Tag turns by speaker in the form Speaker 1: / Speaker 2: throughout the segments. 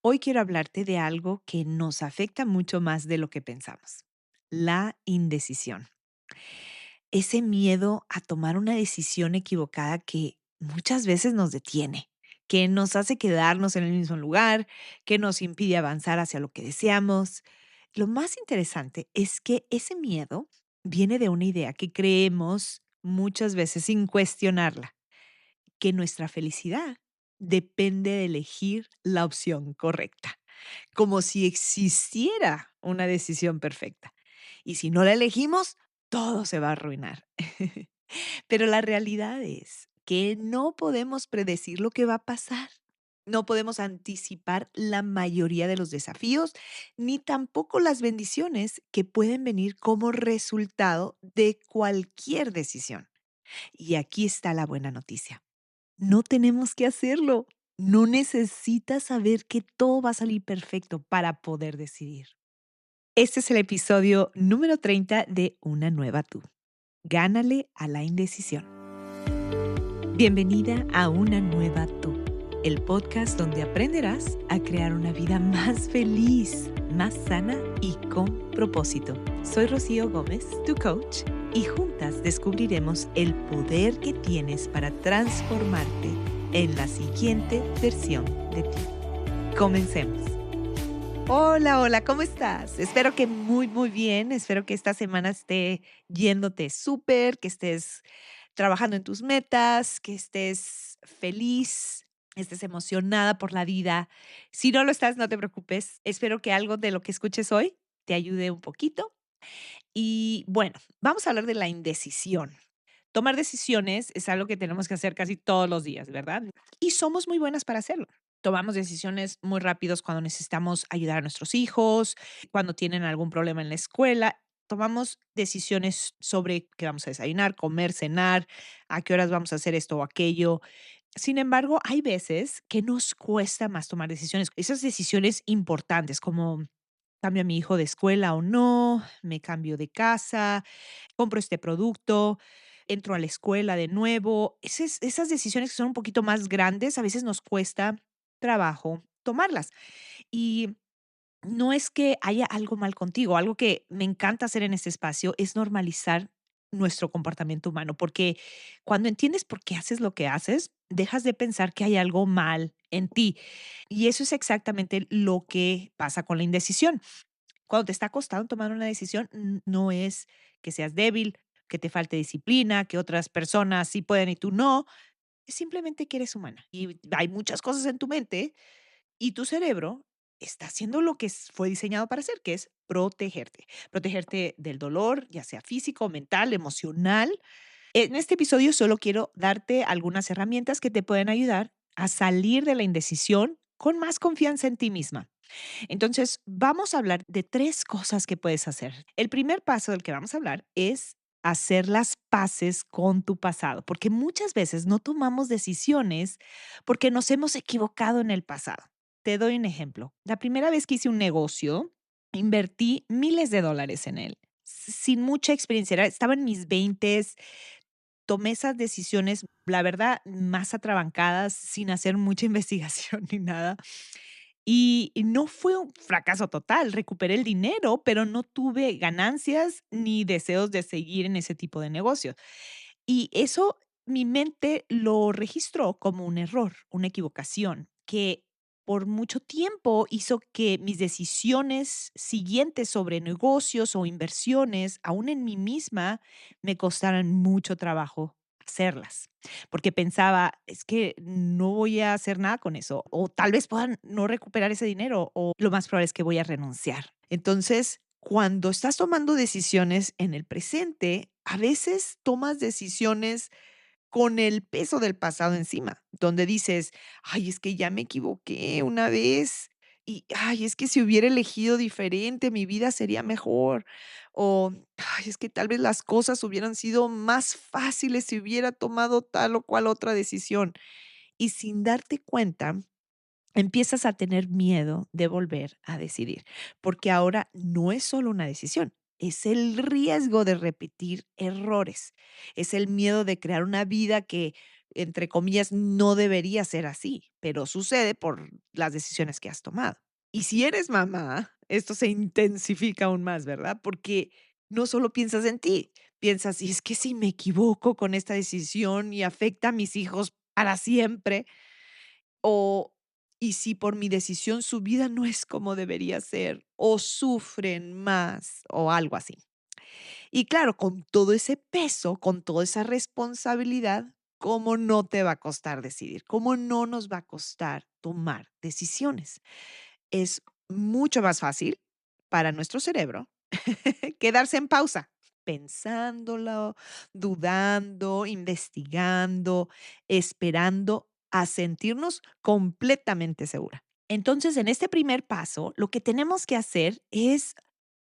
Speaker 1: Hoy quiero hablarte de algo que nos afecta mucho más de lo que pensamos, la indecisión. Ese miedo a tomar una decisión equivocada que muchas veces nos detiene, que nos hace quedarnos en el mismo lugar, que nos impide avanzar hacia lo que deseamos. Lo más interesante es que ese miedo viene de una idea que creemos muchas veces sin cuestionarla, que nuestra felicidad depende de elegir la opción correcta, como si existiera una decisión perfecta. Y si no la elegimos, todo se va a arruinar. Pero la realidad es que no podemos predecir lo que va a pasar. No podemos anticipar la mayoría de los desafíos, ni tampoco las bendiciones que pueden venir como resultado de cualquier decisión. Y aquí está la buena noticia. No tenemos que hacerlo. No necesitas saber que todo va a salir perfecto para poder decidir. Este es el episodio número 30 de Una Nueva Tú. Gánale a la indecisión. Bienvenida a Una Nueva Tú, el podcast donde aprenderás a crear una vida más feliz, más sana y con propósito. Soy Rocío Gómez, tu coach, y juntas descubriremos el poder que tienes para transformarte en la siguiente versión de ti. Comencemos. Hola, hola, ¿cómo estás? Espero que muy bien. Espero que esta semana esté yéndote súper, que estés trabajando en tus metas, que estés feliz, estés emocionada por la vida. Si no lo estás, no te preocupes. Espero que algo de lo que escuches hoy te ayude un poquito. Y bueno, vamos a hablar de la indecisión. Tomar decisiones es algo que tenemos que hacer casi todos los días, ¿verdad? Y somos muy buenas para hacerlo. Tomamos decisiones muy rápidos cuando necesitamos ayudar a nuestros hijos, cuando tienen algún problema en la escuela. Tomamos decisiones sobre qué vamos a desayunar, comer, cenar, a qué horas vamos a hacer esto o aquello. Sin embargo, hay veces que nos cuesta más tomar decisiones. Esas decisiones importantes como cambio a mi hijo de escuela o no, me cambio de casa, compro este producto, entro a la escuela de nuevo. Esas decisiones que son un poquito más grandes, a veces nos cuesta trabajo tomarlas. Y no es que haya algo mal contigo, algo que me encanta hacer en este espacio es normalizar nuestro comportamiento humano, porque cuando entiendes por qué haces lo que haces, dejas de pensar que hay algo mal en ti. Y eso es exactamente lo que pasa con la indecisión. Cuando te está costando tomar una decisión, no es que seas débil, que te falte disciplina, que otras personas sí pueden y tú no, es simplemente que eres humana y hay muchas cosas en tu mente y tu cerebro está haciendo lo que fue diseñado para hacer, que es protegerte. Protegerte del dolor, ya sea físico, mental, emocional. En este episodio solo quiero darte algunas herramientas que te pueden ayudar a salir de la indecisión con más confianza en ti misma. Entonces, vamos a hablar de 3 cosas que puedes hacer. El primer paso del que vamos a hablar es hacer las paces con tu pasado, porque muchas veces no tomamos decisiones porque nos hemos equivocado en el pasado. Te doy un ejemplo. La primera vez que hice un negocio, invertí miles de dólares en él, sin mucha experiencia. Estaba en mis 20s, tomé esas decisiones, la verdad, más atrabancadas, sin hacer mucha investigación ni nada. Y no fue un fracaso total, recuperé el dinero, pero no tuve ganancias ni deseos de seguir en ese tipo de negocio. Y eso mi mente lo registró como un error, una equivocación, que por mucho tiempo hizo que mis decisiones siguientes sobre negocios o inversiones, aún en mí misma, me costaran mucho trabajo hacerlas, porque pensaba, es que no voy a hacer nada con eso, o tal vez puedan no recuperar ese dinero, o lo más probable es que voy a renunciar. Entonces, cuando estás tomando decisiones en el presente, a veces tomas decisiones con el peso del pasado encima, donde dices: "Ay, es que ya me equivoqué una vez y, ay, es que si hubiera elegido diferente, mi vida sería mejor", o, "Ay, es que tal vez las cosas hubieran sido más fáciles si hubiera tomado tal o cual otra decisión", y sin darte cuenta empiezas a tener miedo de volver a decidir, porque ahora no es solo una decisión, es el riesgo de repetir errores, es el miedo de crear una vida que, entre comillas, no debería ser así. pero sucede por las decisiones que has tomado. Y si eres mamá, esto se intensifica aún más, ¿verdad? Porque no solo piensas en ti, piensas, y es que si me equivoco con esta decisión y afecta a mis hijos para siempre, o y si por mi decisión su vida no es como debería ser, o sufren más, o algo así. Y claro, con todo ese peso, con toda esa responsabilidad, ¿cómo no te va a costar decidir? ¿Cómo no nos va a costar tomar decisiones? Es mucho más fácil para nuestro cerebro quedarse en pausa, pensándolo, dudando, investigando, esperando a sentirnos completamente segura. Entonces, en este primer paso, lo que tenemos que hacer es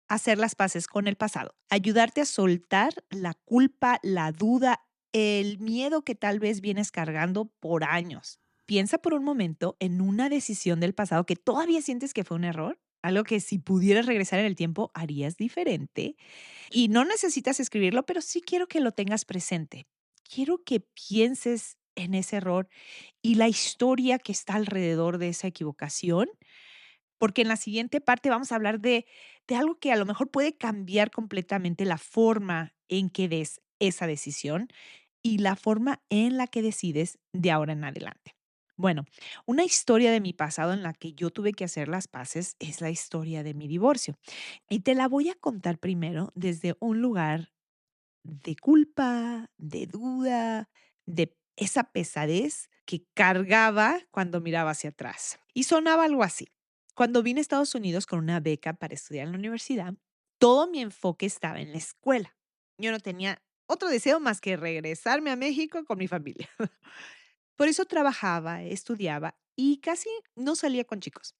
Speaker 1: hacer las paces con el pasado, ayudarte a soltar la culpa, la duda, el miedo que tal vez vienes cargando por años. Piensa por un momento en una decisión del pasado que todavía sientes que fue un error, algo que si pudieras regresar en el tiempo harías diferente. Y no necesitas escribirlo, pero sí quiero que lo tengas presente. Quiero que pienses en ese error y la historia que está alrededor de esa equivocación, porque en la siguiente parte vamos a hablar de algo que a lo mejor puede cambiar completamente la forma en que des esa decisión y la forma en la que decides de ahora en adelante. Bueno, una historia de mi pasado en la que yo tuve que hacer las paces es la historia de mi divorcio. Y te la voy a contar primero desde un lugar de culpa, de duda, de esa pesadez que cargaba cuando miraba hacia atrás. Y sonaba algo así. Cuando vine a Estados Unidos con una beca para estudiar en la universidad, todo mi enfoque estaba en la escuela. Yo no tenía otro deseo más que regresarme a México con mi familia. Por eso trabajaba, estudiaba y casi no salía con chicos.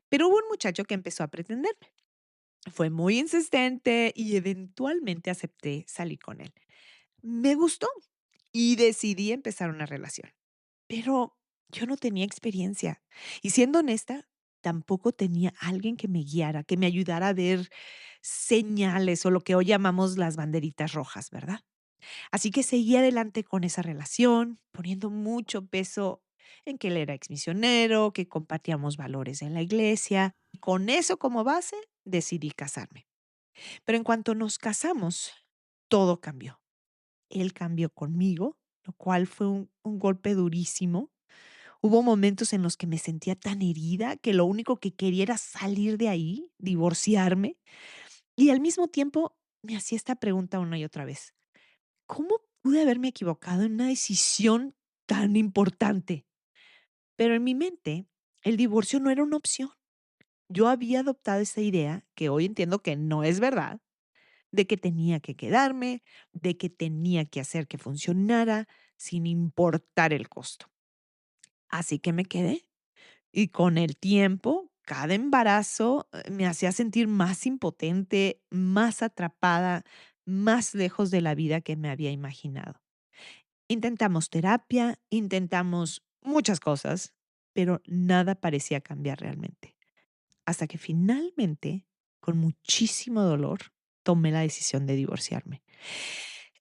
Speaker 1: Pero hubo un muchacho que empezó a pretenderme. Fue muy insistente y eventualmente acepté salir con él. Me gustó y decidí empezar una relación, pero yo no tenía experiencia y siendo honesta, tampoco tenía alguien que me guiara, que me ayudara a ver señales o lo que hoy llamamos las banderitas rojas, ¿verdad? Así que seguí adelante con esa relación, poniendo mucho peso en que él era exmisionero, que compartíamos valores en la iglesia. Y con eso como base, decidí casarme. Pero en cuanto nos casamos, todo cambió. Él cambió conmigo, lo cual fue un golpe durísimo. Hubo momentos en los que me sentía tan herida que lo único que quería era salir de ahí, divorciarme. Y al mismo tiempo me hacía esta pregunta una y otra vez. ¿Cómo pude haberme equivocado en una decisión tan importante? Pero en mi mente, el divorcio no era una opción. Yo había adoptado esa idea, que hoy entiendo que no es verdad, de que tenía que quedarme, de que tenía que hacer que funcionara sin importar el costo. Así que me quedé y con el tiempo, cada embarazo me hacía sentir más impotente, más atrapada, más lejos de la vida que me había imaginado. Intentamos terapia, intentamos muchas cosas, pero nada parecía cambiar realmente. Hasta que finalmente, con muchísimo dolor, tomé la decisión de divorciarme.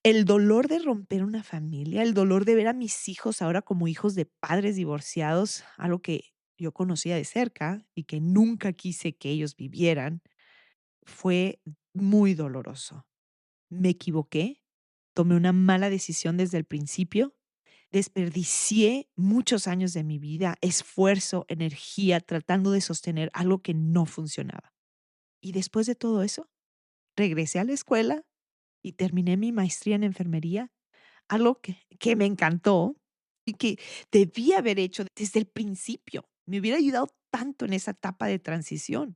Speaker 1: El dolor de romper una familia, el dolor de ver a mis hijos ahora como hijos de padres divorciados, algo que yo conocía de cerca y que nunca quise que ellos vivieran, fue muy doloroso. Me equivoqué, tomé una mala decisión desde el principio, desperdicié muchos años de mi vida, esfuerzo, energía, tratando de sostener algo que no funcionaba. Y después de todo eso, regresé a la escuela y terminé mi maestría en enfermería, algo que me encantó y que debí haber hecho desde el principio. Me hubiera ayudado tanto en esa etapa de transición.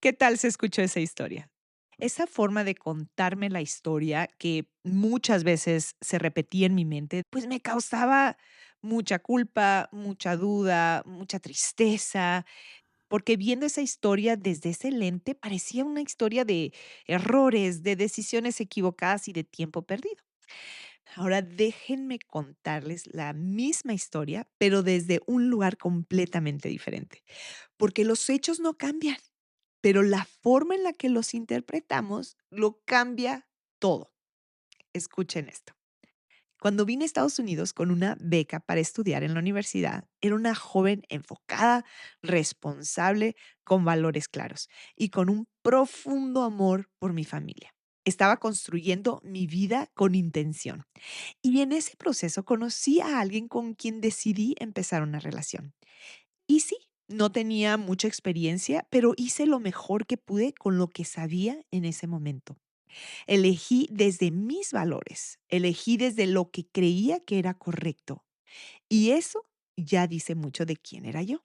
Speaker 1: ¿Qué tal se escuchó esa historia? Esa forma de contarme la historia que muchas veces se repetía en mi mente, pues me causaba mucha culpa, mucha duda, mucha tristeza, porque viendo esa historia desde ese lente parecía una historia de errores, de decisiones equivocadas y de tiempo perdido. Ahora déjenme contarles la misma historia, pero desde un lugar completamente diferente, porque los hechos no cambian, pero la forma en la que los interpretamos lo cambia todo. Escuchen esto. Cuando vine a Estados Unidos con una beca para estudiar en la universidad, era una joven enfocada, responsable, con valores claros y con un profundo amor por mi familia. Estaba construyendo mi vida con intención. Y en ese proceso conocí a alguien con quien decidí empezar una relación. Y sí, no tenía mucha experiencia, pero hice lo mejor que pude con lo que sabía en ese momento. Elegí desde mis valores, elegí desde lo que creía que era correcto. Y eso ya dice mucho de quién era yo.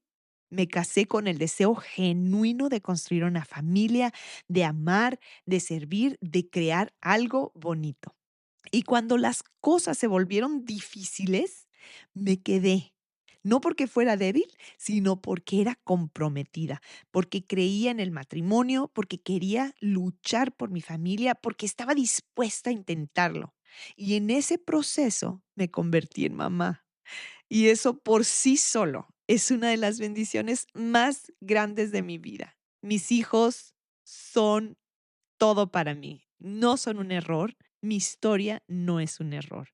Speaker 1: Me casé con el deseo genuino de construir una familia, de amar, de servir, de crear algo bonito. Y cuando las cosas se volvieron difíciles, me quedé. No porque fuera débil, sino porque era comprometida, porque creía en el matrimonio, porque quería luchar por mi familia, porque estaba dispuesta a intentarlo. Y en ese proceso me convertí en mamá. Y eso por sí solo es una de las bendiciones más grandes de mi vida. Mis hijos son todo para mí. No son un error. Mi historia no es un error.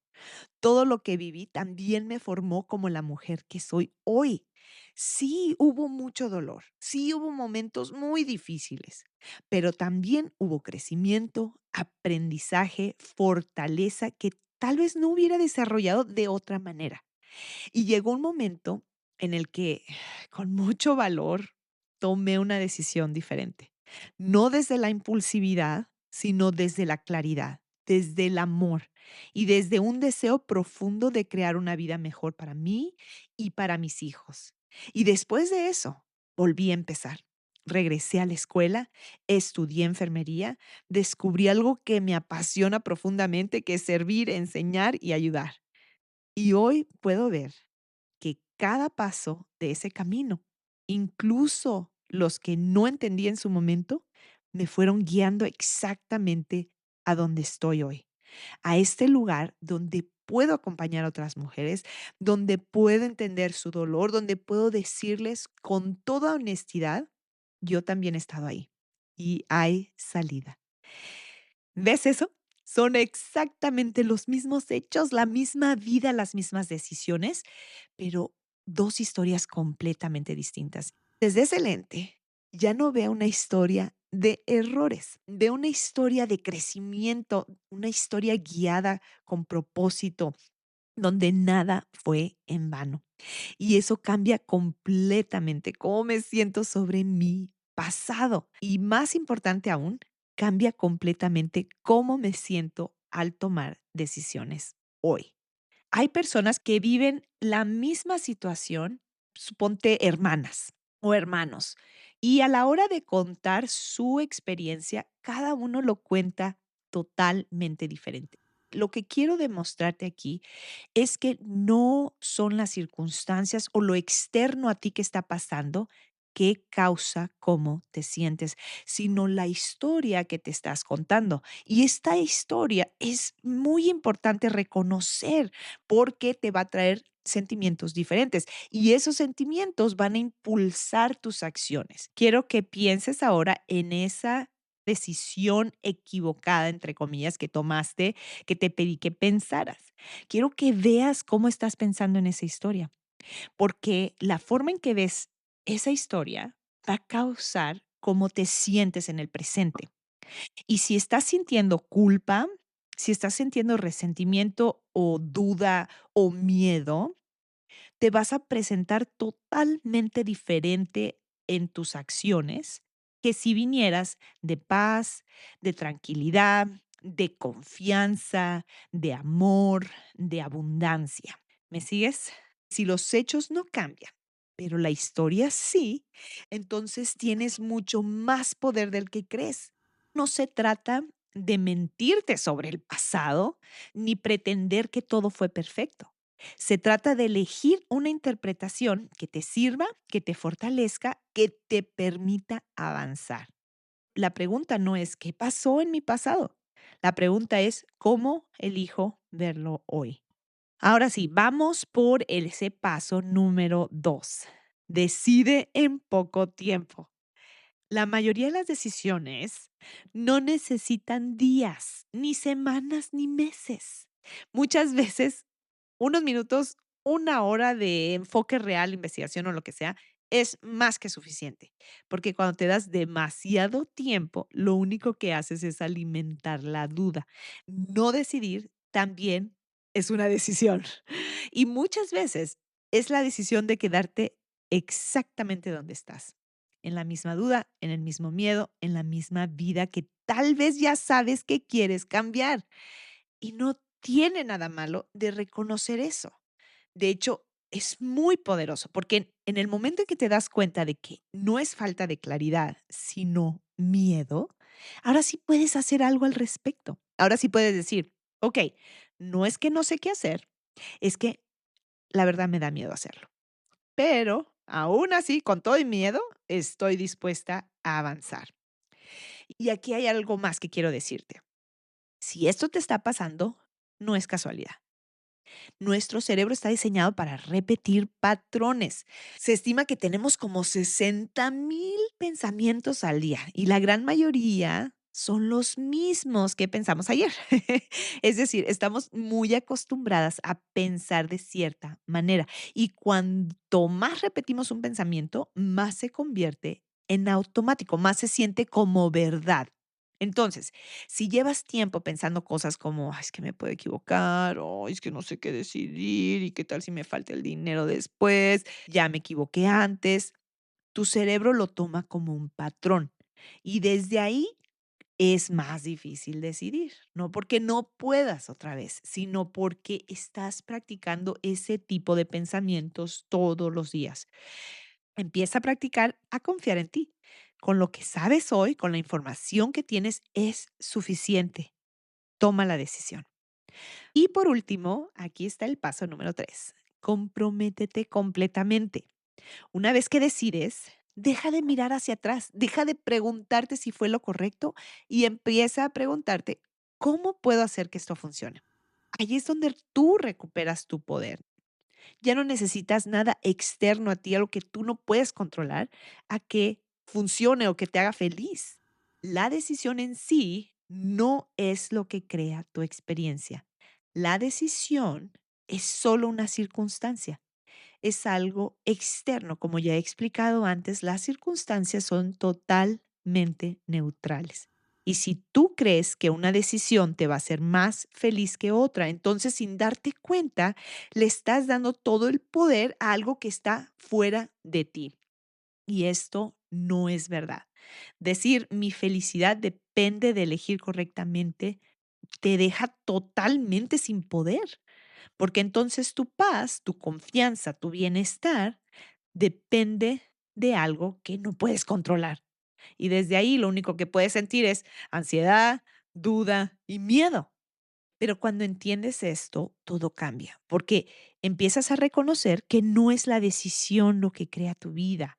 Speaker 1: Todo lo que viví también me formó como la mujer que soy hoy. Sí, hubo mucho dolor. Sí, hubo momentos muy difíciles, pero también hubo crecimiento, aprendizaje, fortaleza que tal vez no hubiera desarrollado de otra manera. Y llegó un momento en el que, con mucho valor, tomé una decisión diferente. No desde la impulsividad, sino desde la claridad, desde el amor y desde un deseo profundo de crear una vida mejor para mí y para mis hijos. Y después de eso, volví a empezar. Regresé a la escuela, estudié enfermería, descubrí algo que me apasiona profundamente, que es servir, enseñar y ayudar. Y hoy puedo ver que cada paso de ese camino, incluso los que no entendí en su momento, me fueron guiando exactamente a donde estoy hoy, a este lugar donde puedo acompañar a otras mujeres, donde puedo entender su dolor, donde puedo decirles con toda honestidad, yo también he estado ahí y hay salida. ¿Ves eso? Son exactamente los mismos hechos, la misma vida, las mismas decisiones, pero 2 historias completamente distintas. Desde ese lente, ya no veo una historia de errores, veo una historia de crecimiento, una historia guiada con propósito, donde nada fue en vano. Y eso cambia completamente cómo me siento sobre mi pasado. Y más importante aún, cambia completamente cómo me siento al tomar decisiones hoy. Hay personas que viven la misma situación, suponte hermanas o hermanos, y a la hora de contar su experiencia, cada uno lo cuenta totalmente diferente. Lo que quiero demostrarte aquí es que no son las circunstancias o lo externo a ti que está pasando que causa cómo te sientes, sino la historia que te estás contando. Y esta historia es muy importante reconocer porque te va a traer sentimientos diferentes y esos sentimientos van a impulsar tus acciones. Quiero que pienses ahora en esa decisión equivocada, entre comillas, que tomaste, que te pedí que pensaras. Quiero que veas cómo estás pensando en esa historia, porque la forma en que ves esa historia va a causar cómo te sientes en el presente. Y si estás sintiendo culpa, si estás sintiendo resentimiento o duda o miedo, te vas a presentar totalmente diferente en tus acciones que si vinieras de paz, de tranquilidad, de confianza, de amor, de abundancia. ¿Me sigues? Si los hechos no cambian, pero la historia sí, entonces tienes mucho más poder del que crees. No se trata de mentirte sobre el pasado ni pretender que todo fue perfecto. Se trata de elegir una interpretación que te sirva, que te fortalezca, que te permita avanzar. La pregunta no es qué pasó en mi pasado. La pregunta es cómo elijo verlo hoy. Ahora sí, vamos por ese paso número 2. Decide en poco tiempo. La mayoría de las decisiones no necesitan días, ni semanas, ni meses. Muchas veces unos minutos, una hora de enfoque real, investigación o lo que sea, es más que suficiente, porque cuando te das demasiado tiempo, lo único que haces es alimentar la duda. No decidir también es una decisión. Y muchas veces es la decisión de quedarte exactamente donde estás, en la misma duda, en el mismo miedo, en la misma vida que tal vez ya sabes que quieres cambiar. Y no tiene nada malo de reconocer eso. De hecho, es muy poderoso, porque en el momento en que te das cuenta de que no es falta de claridad, sino miedo, ahora sí puedes hacer algo al respecto. Ahora sí puedes decir, ok, no es que no sé qué hacer, es que la verdad me da miedo hacerlo. Pero aún así, con todo y miedo, estoy dispuesta a avanzar. Y aquí hay algo más que quiero decirte. Si esto te está pasando, no es casualidad. Nuestro cerebro está diseñado para repetir patrones. Se estima que tenemos como 60,000 pensamientos al día y la gran mayoría son los mismos que pensamos ayer. Es decir, estamos muy acostumbradas a pensar de cierta manera y cuanto más repetimos un pensamiento, más se convierte en automático, más se siente como verdad. Entonces, si llevas tiempo pensando cosas como: "Ay, es que me puedo equivocar", o "Es que no sé qué decidir, y qué tal si me falta el dinero después, ya me equivoqué antes", tu cerebro lo toma como un patrón, y desde ahí es más difícil decidir, no porque no puedas otra vez, sino porque estás practicando ese tipo de pensamientos todos los días. Empieza a practicar a confiar en ti. Con lo que sabes hoy, con la información que tienes, es suficiente. Toma la decisión. Y por último, aquí está el paso número 3. Comprométete completamente. Una vez que decides, deja de mirar hacia atrás, deja de preguntarte si fue lo correcto y empieza a preguntarte, ¿cómo puedo hacer que esto funcione? Ahí es donde tú recuperas tu poder. Ya no necesitas nada externo a ti, algo que tú no puedes controlar, a que funcione o que te haga feliz. La decisión en sí no es lo que crea tu experiencia. La decisión es solo una circunstancia, es algo externo. Como ya he explicado antes, las circunstancias son totalmente neutrales. Y si tú crees que una decisión te va a hacer más feliz que otra, entonces sin darte cuenta, le estás dando todo el poder a algo que está fuera de ti. Y esto no es verdad. Decir mi felicidad depende de elegir correctamente te deja totalmente sin poder. Porque entonces tu paz, tu confianza, tu bienestar depende de algo que no puedes controlar. Y desde ahí lo único que puedes sentir es ansiedad, duda y miedo. Pero cuando entiendes esto, todo cambia, porque empiezas a reconocer que no es la decisión lo que crea tu vida,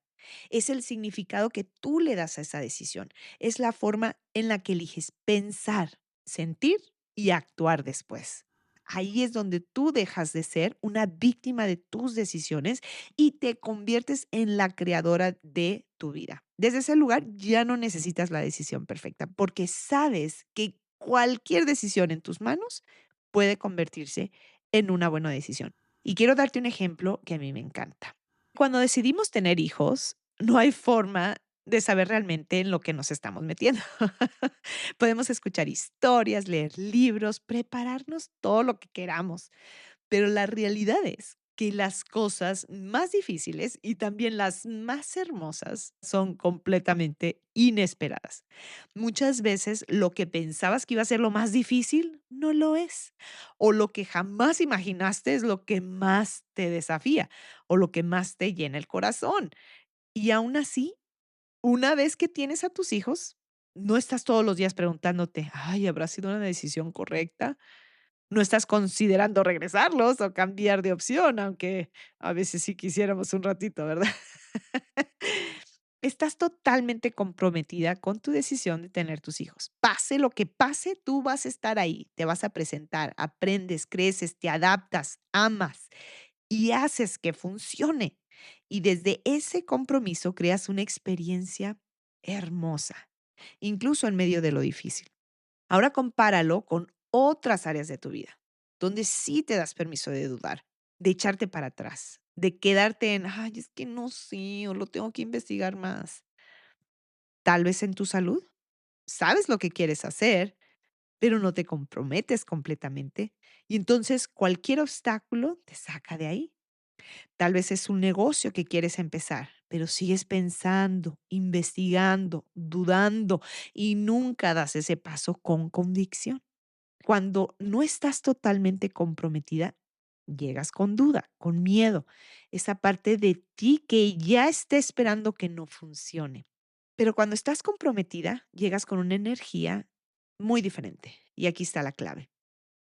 Speaker 1: es el significado que tú le das a esa decisión, es la forma en la que eliges pensar, sentir y actuar después. Ahí es donde tú dejas de ser una víctima de tus decisiones y te conviertes en la creadora de tu vida. Desde ese lugar ya no necesitas la decisión perfecta porque sabes que cualquier decisión en tus manos puede convertirse en una buena decisión. Y quiero darte un ejemplo que a mí me encanta. Cuando decidimos tener hijos, no hay forma de saber realmente en lo que nos estamos metiendo. Podemos escuchar historias, leer libros, prepararnos todo lo que queramos, pero la realidad es que las cosas más difíciles y también las más hermosas son completamente inesperadas. Muchas veces lo que pensabas que iba a ser lo más difícil no lo es. O lo que jamás imaginaste es lo que más te desafía o lo que más te llena el corazón. Y aún así, una vez que tienes a tus hijos, no estás todos los días preguntándote, ay, ¿habrá sido una decisión correcta? No estás considerando regresarlos o cambiar de opción, aunque a veces sí quisiéramos un ratito, ¿verdad? Estás totalmente comprometida con tu decisión de tener tus hijos. Pase lo que pase, tú vas a estar ahí, te vas a presentar, aprendes, creces, te adaptas, amas y haces que funcione. Y desde ese compromiso creas una experiencia hermosa, incluso en medio de lo difícil. Ahora compáralo con otras áreas de tu vida. donde sí te das permiso de dudar, de echarte para atrás, de quedarte en, ay, es que no sé, o lo tengo que investigar más. Tal vez en tu salud, sabes lo que quieres hacer, pero no te comprometes completamente. Y entonces cualquier obstáculo te saca de ahí. Tal vez es un negocio que quieres empezar, pero sigues pensando, investigando, dudando y nunca das ese paso con convicción. Cuando no estás totalmente comprometida, llegas con duda, con miedo, esa parte de ti que ya está esperando que no funcione. Pero cuando estás comprometida, llegas con una energía muy diferente. Y aquí está la clave.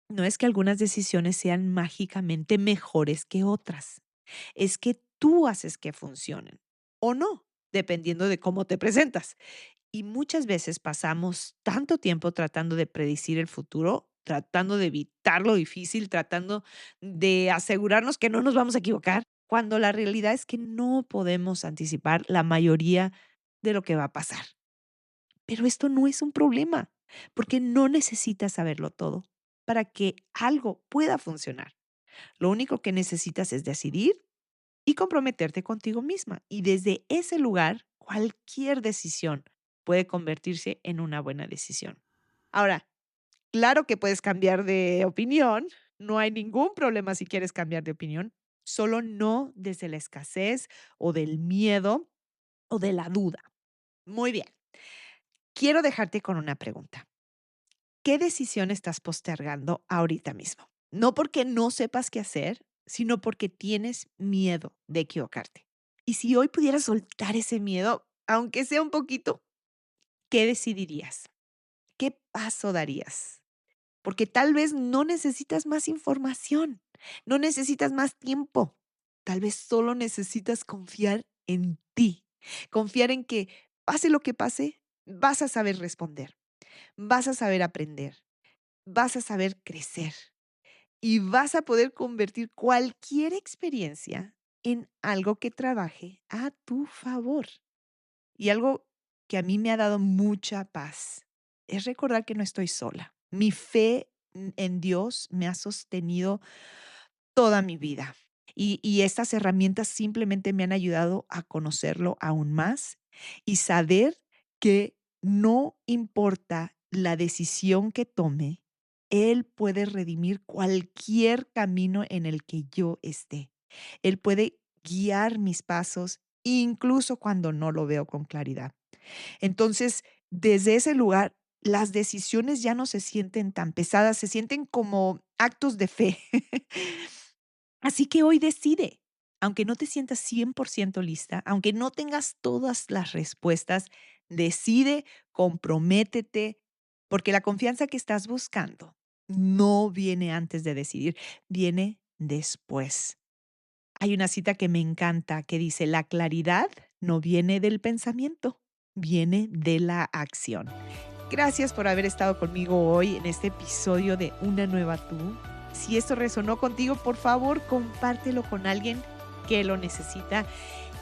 Speaker 1: No es que algunas decisiones sean mágicamente mejores que otras. Es que tú haces que funcionen o no, dependiendo de cómo te presentas. Y muchas veces pasamos tanto tiempo tratando de predecir el futuro, tratando de evitar lo difícil, tratando de asegurarnos que no nos vamos a equivocar, cuando la realidad es que no podemos anticipar la mayoría de lo que va a pasar. Pero esto no es un problema, porque no necesitas saberlo todo para que algo pueda funcionar. Lo único que necesitas es decidir y comprometerte contigo misma. Y desde ese lugar, cualquier decisión puede convertirse en una buena decisión. Ahora, claro que puedes cambiar de opinión, no hay ningún problema si quieres cambiar de opinión, solo no desde la escasez o del miedo o de la duda. Muy bien, quiero dejarte con una pregunta. ¿Qué decisión estás postergando ahorita mismo? No porque no sepas qué hacer, sino porque tienes miedo de equivocarte. Y si hoy pudieras soltar ese miedo, aunque sea un poquito, ¿qué decidirías? ¿Qué paso darías? Porque tal vez no necesitas más información, no necesitas más tiempo. Tal vez solo necesitas confiar en ti, confiar en que pase lo que pase, vas a saber responder, vas a saber aprender, vas a saber crecer y vas a poder convertir cualquier experiencia en algo que trabaje a tu favor. Y algo que a mí me ha dado mucha paz es recordar que no estoy sola. Mi fe en Dios me ha sostenido toda mi vida. Y estas herramientas simplemente me han ayudado a conocerlo aún más y saber que no importa la decisión que tome, Él puede redimir cualquier camino en el que yo esté. Él puede guiar mis pasos, incluso cuando no lo veo con claridad. Entonces, desde ese lugar, las decisiones ya no se sienten tan pesadas, se sienten como actos de fe. Así que hoy decide, aunque no te sientas 100% lista, aunque no tengas todas las respuestas, decide, comprométete, porque la confianza que estás buscando no viene antes de decidir, viene después. Hay una cita que me encanta que dice, la claridad no viene del pensamiento, viene de la acción. Gracias por haber estado conmigo hoy en este episodio de Una Nueva Tú. Si esto resonó contigo, por favor, compártelo con alguien que lo necesita.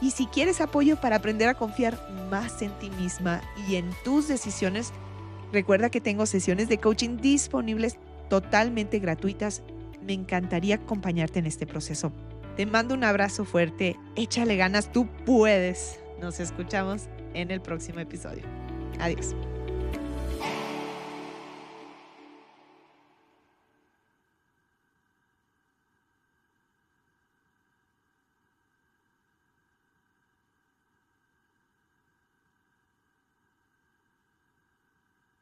Speaker 1: Y si quieres apoyo para aprender a confiar más en ti misma y en tus decisiones, recuerda que tengo sesiones de coaching disponibles totalmente gratuitas. Me encantaría acompañarte en este proceso. Te mando un abrazo fuerte. Échale ganas, tú puedes. Nos escuchamos en el próximo episodio. Adiós.